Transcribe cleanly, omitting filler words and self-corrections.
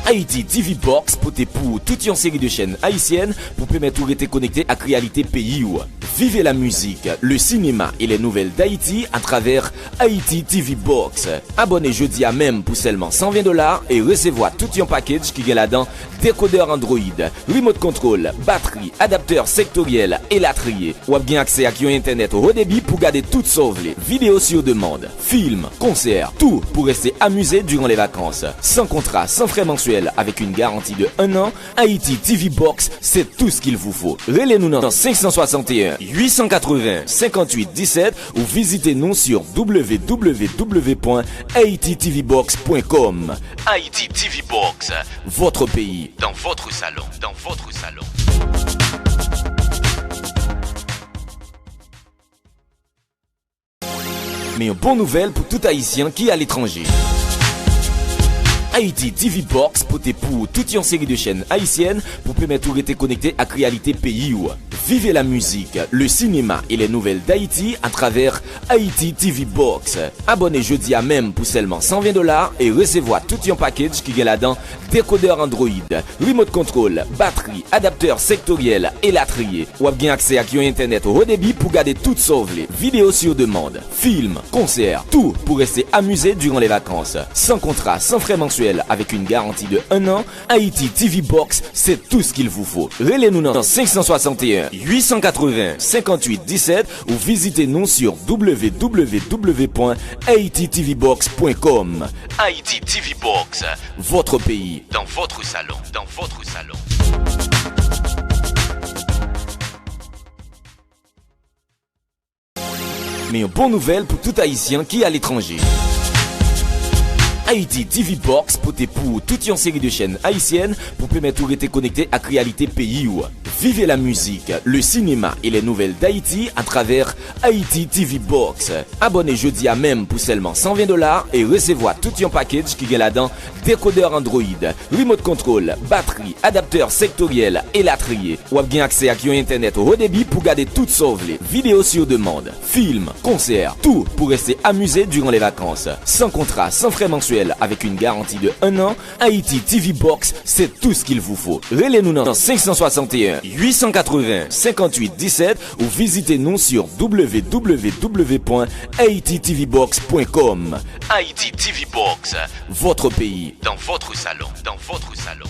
Haïti TV Box pote pour toute une série de chaînes haïtiennes pour permettre de rester connecté à la réalité pays. Vivez la musique, le cinéma et les nouvelles d'Haïti à travers Haïti TV Box. Abonnez jeudi à même pour seulement $120 et recevez tout un package qui est là-dedans: décodeur Android, remote control, batterie, adapteur sectoriel et latrier. Ou bien accès à un internet haut débit pour garder toutes sauves, vidéos sur demande, films, concerts, tout pour rester amusé durant les vacances. Sans contrat, sans frais mensuels, avec une garantie de 1 an, Haïti TV Box, c'est tout ce qu'il vous faut. Relez-nous dans 561 880 58 17 ou visitez-nous sur www.haititvbox.com. Haïti TV Box, votre pays dans votre salon, dans votre salon. Mais une bonne nouvelle pour tout Haïtien qui est à l'étranger. Haïti TV Box pote pour toute une série de chaînes haïtiennes pour permettre de rester connecté à la réalité pays. Vivez la musique, le cinéma et les nouvelles d'Haïti à travers Haïti TV Box. Abonnez jeudi à même pour seulement $120 et recevez tout un package qui est là-dedans: décodeur Android, remote control, batterie, adapteur sectoriel et latrier. Ou bien accès à un internet haut débit pour garder toutes sauves, vidéos sur demande, films, concerts, tout pour rester amusé durant les vacances. Sans contrat, sans frais mensuels, avec une garantie de 1 an, Haïti TV Box, c'est tout ce qu'il vous faut. Relez-nous dans 561 880 58 17 ou visitez-nous sur www.haititvbox.com. Haïti TV Box, votre pays dans votre salon, dans votre salon. Mais une bonne nouvelle pour tout Haïtien qui est à l'étranger. Haïti TV Box pote pour toute une série de chaînes haïtiennes pour permettre de rester connecté à la réalité pays. Vivez la musique, le cinéma et les nouvelles d'Haïti à travers Haïti TV Box. Abonnez jeudi à même pour seulement $120 et recevez tout un package qui est là-dedans: décodeur Android, remote control, batterie, adapteur sectoriel et latrier. Ou bien accès à un internet haut débit pour garder toutes sauves, vidéos sur demande, films, concerts, tout pour rester amusé durant les vacances. Sans contrat, sans frais mensuels, avec une garantie de 1 an, Haïti TV Box, c'est tout ce qu'il vous faut. Relez-nous dans 561 880 58 17 ou visitez-nous sur www.haititvbox.com. Haïti TV Box, votre pays dans votre salon, dans votre salon.